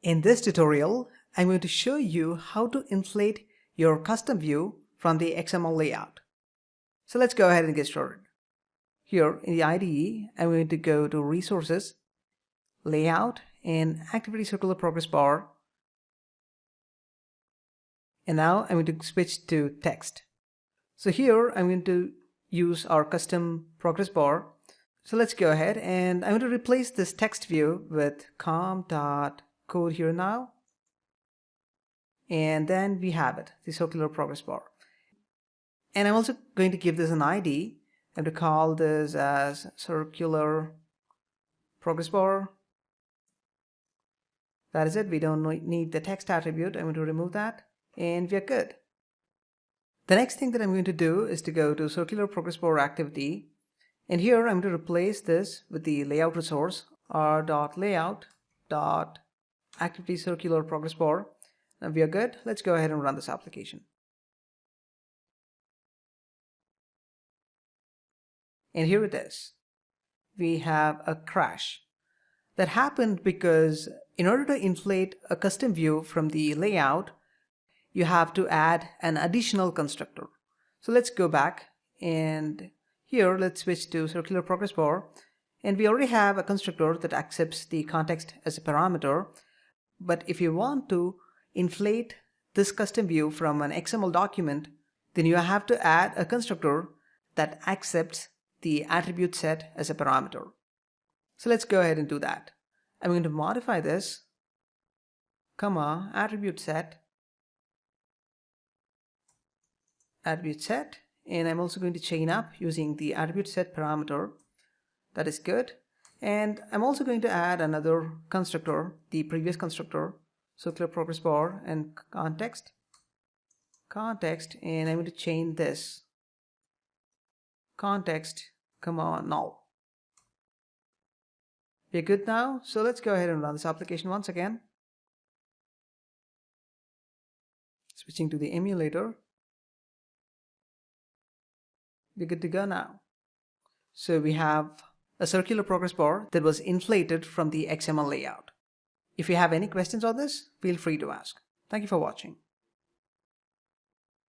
In this tutorial, I'm going to show you how to inflate your custom view from the XML layout. So let's go ahead and get started. Here in the IDE, I'm going to go to Resources, Layout, and Activity Circular Progress Bar. And now I'm going to switch to Text. So here I'm going to use our custom progress bar. So let's go ahead and I'm going to replace this text view with com.code here now. And then we have it, the circular progress bar. And I'm also going to give this an ID. I'm going to call this as circular progress bar. That is it. We don't need the text attribute. I'm going to remove that and we're good. The next thing that I'm going to do is to go to circular progress bar activity. And here I'm going to replace this with the layout resource r.layout.activity circular progress bar. Now we are good. Let's go ahead and run this application. And here it is. We have a crash. That happened because in order to inflate a custom view from the layout, you have to add an additional constructor. So let's go back and here let's switch to circular progress bar, and we already have a constructor that accepts the context as a parameter. But if you want to inflate this custom view from an XML document, then you have to add a constructor that accepts the attribute set as a parameter. So let's go ahead and do that. I'm going to modify this, attribute set, and I'm also going to chain up using the attribute set parameter. That is good. And I'm also going to add another constructor, the previous constructor, circular progress bar and context, and I'm going to chain this context, null. We're good now. So let's go ahead and run this application once again. Switching to the emulator. We're good to go now. So we have a circular progress bar that was inflated from the XML layout. If you have any questions on this, feel free to ask. Thank you for watching.